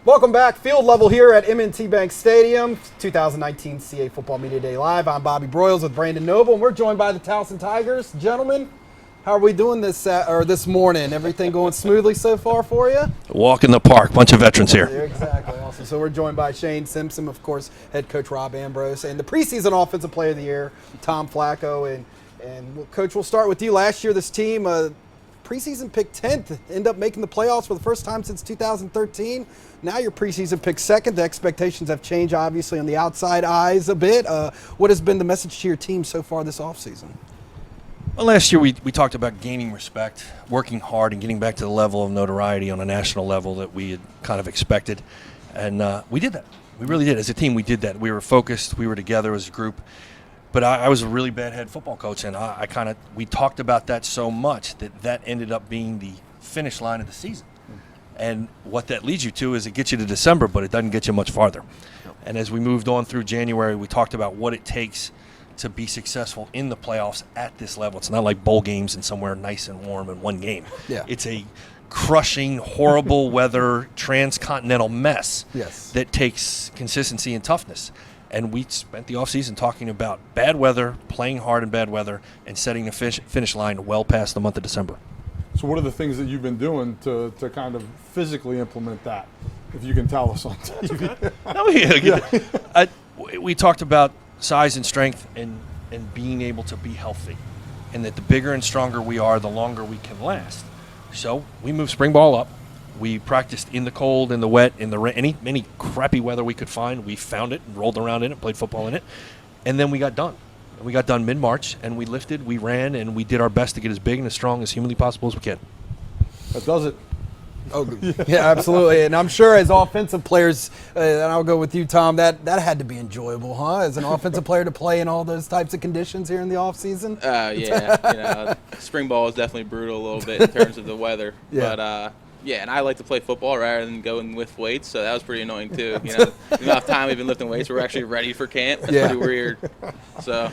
Welcome back. Field level here at M&T Bank Stadium, 2019 CAA Football Media Day Live. I'm Bobby Broyles with Brandon Noble, and we're joined by the Towson Tigers. Gentlemen, how are we doing this morning? Everything going smoothly so far for you? Walk in the park. Bunch of veterans here. Exactly. Awesome. So we're joined by Shane Simpson, of course, head coach Rob Ambrose, and the preseason Offensive Player of the Year, Tom Flacco. And Coach, we'll start with you. Last year, this team, preseason picked 10th, end up making the playoffs for the first time since 2013. Now you're preseason picked second. The expectations have changed, obviously, on the outside eyes a bit. What has been the message to your team so far this offseason? Well, last year we talked about gaining respect, working hard, and getting back to the level of notoriety on a national level that we had kind of expected. And we did that. We really did. As a team, we did that. We were focused. We were together as a group. But I was a really bad head football coach, and we talked about that so much that ended up being the finish line of the season. And what that leads you to is it gets you to December, but it doesn't get you much farther. And as we moved on through January, we talked about what it takes to be successful in the playoffs at this level. It's not like bowl games and somewhere nice and warm in one game. Yeah. It's a crushing, horrible weather, transcontinental mess that takes consistency and toughness. And we spent the offseason talking about bad weather, playing hard in bad weather, and setting the finish line well past the month of December. So what are the things that you've been doing to kind of physically implement that, if you can tell us on TV? We talked about size and strength and being able to be healthy, and that the bigger and stronger we are, the longer we can last. So we moved spring ball up. We practiced in the cold, in the wet, in the rain, any crappy weather we could find. We found it and rolled around in it, played football in it, and then we got done. We got done mid-March, and we lifted, we ran, and we did our best to get as big and as strong as humanly possible as we can. That does it. Oh, yeah, absolutely. And I'm sure as offensive players, and I'll go with you, Tom, that had to be enjoyable, huh? As an offensive player to play in all those types of conditions here in the offseason? Yeah. Spring ball is definitely brutal a little bit in terms of the weather. Yeah. But, and I like to play football rather than going with weights, so that was pretty annoying too. The amount of time we've been lifting weights, we're actually ready for camp. That's pretty weird. So,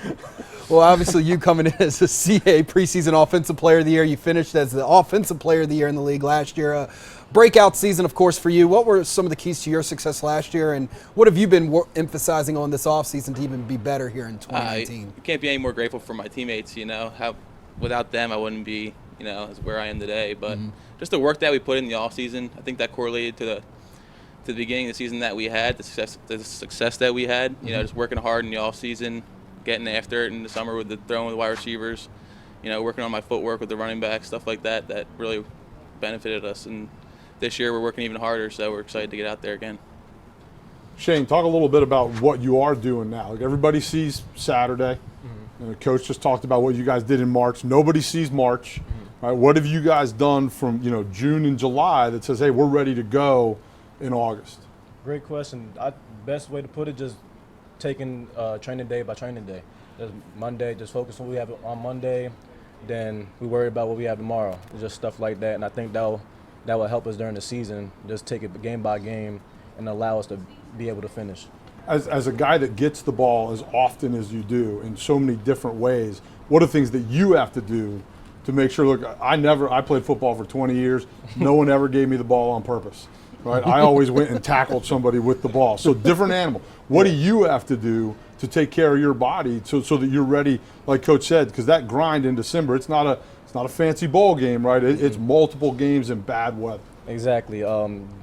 well, obviously you coming in as a CAA preseason Offensive Player of the Year. You finished as the Offensive Player of the Year in the league last year. Breakout season, of course, for you. What were some of the keys to your success last year, and what have you been emphasizing on this offseason to even be better here in 2019? I can't be any more grateful for my teammates. Without them, I wouldn't be, where I am today. But just the work that we put in the off season, I think that correlated to the beginning of the season that we had, the success that we had. Just working hard in the off season, getting after it in the summer with the throwing with the wide receivers. Working on my footwork with the running back, stuff like that. That really benefited us. And this year we're working even harder, so we're excited to get out there again. Shane, talk a little bit about what you are doing now. Like, everybody sees Saturday. And the coach just talked about what you guys did in March. Nobody sees March. Right? What have you guys done from June and July that says, hey, we're ready to go in August? Great question. Best way to put it, just taking training day by training day. Just Monday, just focus on what we have on Monday. Then we worry about what we have tomorrow. Just stuff like that. And I think that will help us during the season. Just take it game by game and allow us to be able to finish. As a guy that gets the ball as often as you do in so many different ways, what are things that you have to do to make sure? Look, I played football for 20 years. No one ever gave me the ball on purpose, right? I always went and tackled somebody with the ball. So different animal. What do you have to do to take care of your body so that you're ready, like Coach said? Because that grind in December, it's not a fancy bowl game, right? It's multiple games in bad weather. Exactly.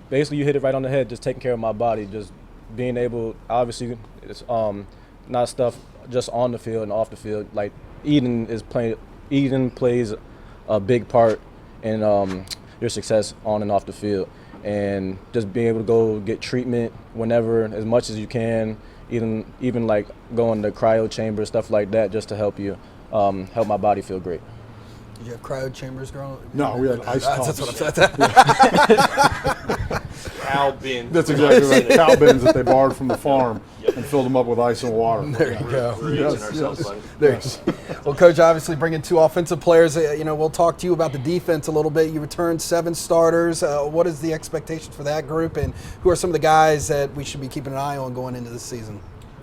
Basically, you hit it right on the head. Just taking care of my body, just being able. Obviously, it's not stuff just on the field and off the field. Like eating plays a big part in your success on and off the field, and just being able to go get treatment whenever, as much as you can. Even like going to cryo chamber, stuff like that, just to help you help my body feel great. Did you have cryo chambers growing up? No, we had ice tubs. That's what I'm saying. Cow bins. That's exactly right. Cow bins that they borrowed from the farm and filled them up with ice and water. There you go. Yes. Well, Coach, obviously bringing two offensive players. We'll talk to you about the defense a little bit. You returned 7 starters. What is the expectation for that group, and who are some of the guys that we should be keeping an eye on going into this season?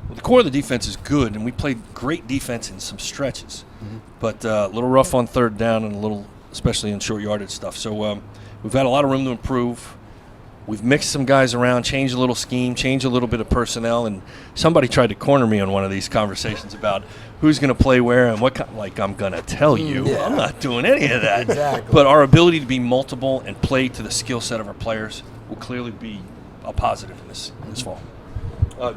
Well, the core of the defense is good, and we played great defense in some stretches, but a little rough on third down and a little, especially in short yardage stuff. So we've had a lot of room to improve. We've mixed some guys around, changed a little scheme, changed a little bit of personnel, and somebody tried to corner me on one of these conversations about who's going to play where and what kind. Like, I'm going to tell you, Yeah. I'm not doing any of that. Exactly. But our ability to be multiple and play to the skill set of our players will clearly be a positive in this fall.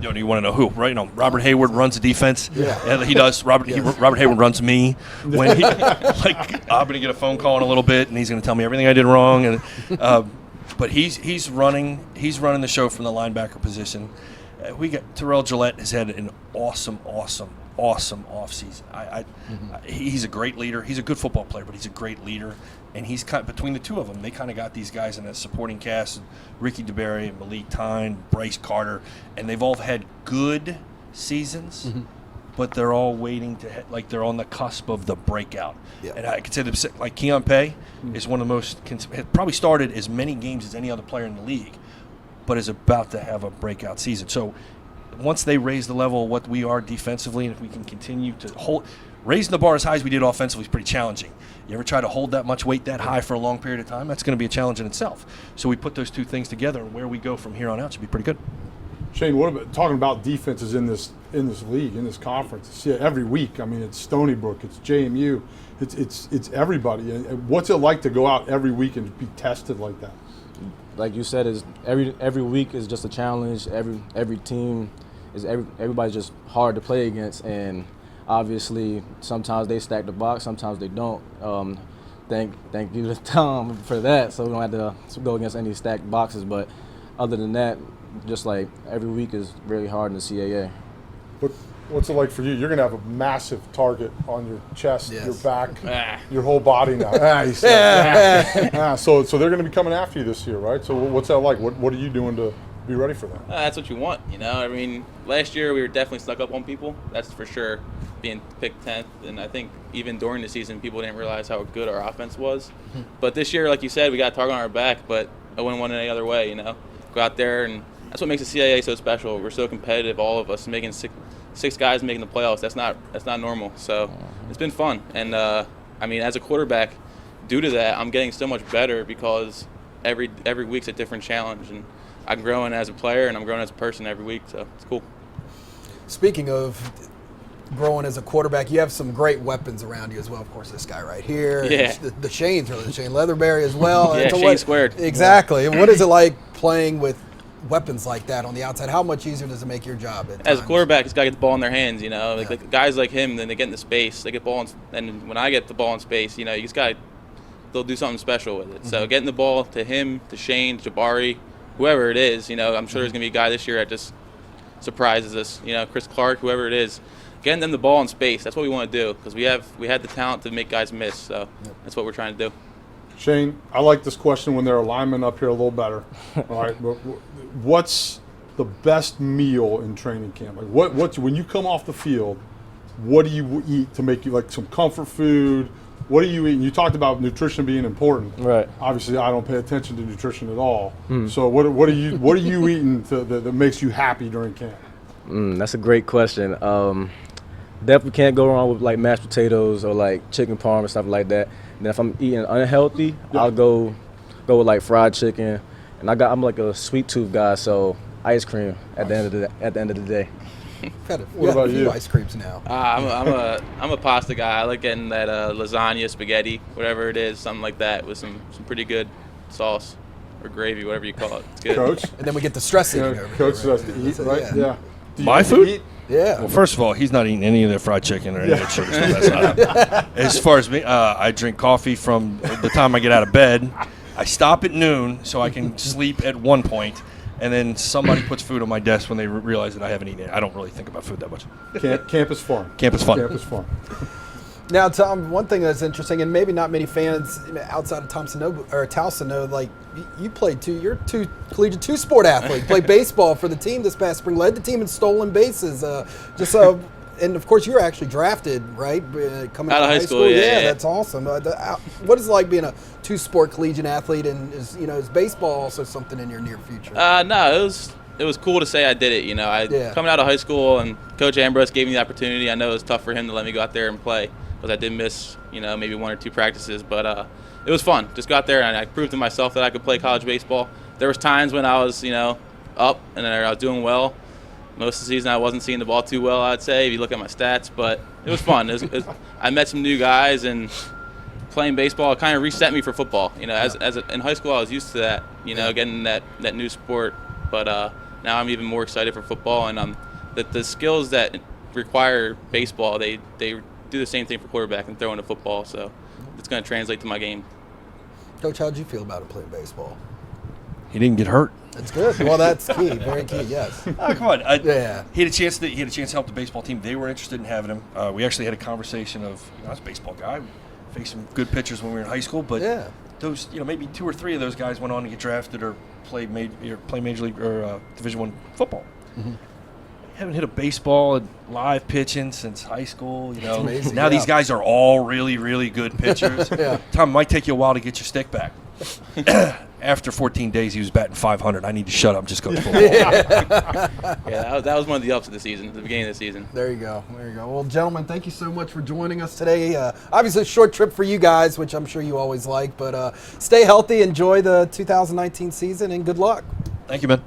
You want to know who? Right? Robert Hayward runs the defense. Yeah. He does. Robert Hayward runs me. When he I'm going to get a phone call in a little bit, and he's going to tell me everything I did wrong. And but he's running the show from the linebacker position. We got Terrell Gillette has had an awesome offseason. He's a great leader. He's a good football player, but he's a great leader. And he's between the two of them, they kind of got these guys in a supporting cast: Ricky DeBerry, Malik Tyne, Bryce Carter, and they've all had good seasons. But they're all waiting to they're on the cusp of the breakout. Yeah. And I consider like Keon Pay is one of the most probably started as many games as any other player in the league, but is about to have a breakout season. So once they raise the level of what we are defensively, and if we can continue to raising the bar as high as we did offensively is pretty challenging. You ever try to hold that much weight that high for a long period of time? That's going to be a challenge in itself. So we put those two things together, and where we go from here on out should be pretty good. Shane, what about talking about defenses in this league, in this conference? See it every week. I mean, it's Stony Brook, it's JMU, it's everybody. And what's it like to go out every week and be tested like that? Like you said, is every week is just a challenge. Every team everybody's just hard to play against, and obviously sometimes they stack the box, sometimes they don't. Thank you to Tom for that, so we don't have to go against any stacked boxes. But other than that, just like every week is really hard in the CAA. But what's it like for you? You're going to have a massive target on your chest, Yes. your back, your whole body now. He said, So they're going to be coming after you this year, right? So what's that like? What are you doing to be ready for that? That's what you want, I mean, last year we were definitely snuck up on people. That's for sure, being picked 10th. And I think even during the season, people didn't realize how good our offense was. But this year, like you said, we got a target on our back, but I wouldn't want it any other way, Go out there, and that's what makes the CAA so special. We're so competitive, all of us, making six guys making the playoffs. That's not normal. So it's been fun. And, I mean, as a quarterback, due to that, I'm getting so much better because every week's a different challenge. And I'm growing as a player, and I'm growing as a person every week, so it's cool. Speaking of growing as a quarterback, you have some great weapons around you as well. Of course, this guy right here. Yeah. The Shane's really, Shane Leatherberry as well. Yeah, Shane squared. Exactly. And what is it like playing with weapons like that on the outside? How much easier does it make your job at As times? a quarterback, he's got to get the ball in their hands, Like guys like him, then they get into space. They get ball, and when I get the ball in space, you just got they'll do something special with it. So getting the ball to him, to Shane, Jabari, whoever it is, I'm sure there's going to be a guy this year that just surprises us, Chris Clark, whoever it is. Getting them the ball in space, that's what we want to do because we had the talent to make guys miss. So that's what we're trying to do. Shane, I like this question when they're linemen up here a little better. All right, but what's the best meal in training camp? Like what's when you come off the field, what do you eat to make you like some comfort food? What are you eating? You talked about nutrition being important. Right. Obviously, I don't pay attention to nutrition at all. So what are you eating that makes you happy during camp? That's a great question. Definitely can't go wrong with like mashed potatoes or like chicken parm and stuff like that. And then if I'm eating unhealthy, I'll go with like fried chicken. And I'm like a sweet tooth guy, so ice cream at the end of the day. What about you? Ice creams now. I'm a pasta guy. I like getting that lasagna, spaghetti, whatever it is, something like that with some pretty good sauce or gravy, whatever you call it. It's good. Coach? And then we get the stress eating over Coach here, has to eat, right? Yeah. Do you My like to food? eat? Yeah. Well, first of all, he's not eating any of the fried chicken or any of that sugar stuff. That's not happening. As far as me, I drink coffee from the time I get out of bed. I stop at noon so I can sleep at one point, and then somebody puts food on my desk when they realize that I haven't eaten it. I don't really think about food that much. Camp is fun. Camp is fun. Camp is fun. Now, Tom, one thing that's interesting, and maybe not many fans outside of Towson know, like you played you're a collegiate two-sport athlete. Played baseball for the team this past spring, led the team in stolen bases. And of course, you were actually drafted, right? Coming out of high school. Yeah, that's awesome. What is it like being a two-sport collegiate athlete, and is baseball also something in your near future? No, it was cool to say I did it. Coming out of high school, and Coach Ambrose gave me the opportunity. I know it was tough for him to let me go out there and play because I did miss, maybe one or two practices, but it was fun. Just got there and I proved to myself that I could play college baseball. there was times when I was, up and I was doing well. Most of the season, I wasn't seeing the ball too well, I'd say, if you look at my stats. But it was fun. I met some new guys, and playing baseball kind of reset me for football. In high school, I was used to that, getting that new sport. But now I'm even more excited for football, and the skills that require baseball, they do the same thing for quarterback and throwing the football. So it's going to translate to my game. Coach, how'd you feel about it playing baseball? He didn't get hurt. That's good. Well, that's key. Very key. Yes. Oh, come on. Yeah. He had a chance to help the baseball team. They were interested in having him. We actually had a conversation of, I was a baseball guy. We faced some good pitchers when we were in high school, but those, maybe 2 or 3 of those guys went on to get drafted or play major league or Division I football. Mm-hmm. Haven't hit a baseball and live pitching since high school. Amazing, now these guys are all really, really good pitchers. Tom, it might take you a while to get your stick back. After 14 days, he was batting 500. I need to shut up and just go to football. That was one of the ups of the season, at the beginning of the season. There you go. Well, gentlemen, thank you so much for joining us today. Obviously, a short trip for you guys, which I'm sure you always like. But stay healthy, enjoy the 2019 season, and good luck. Thank you, man.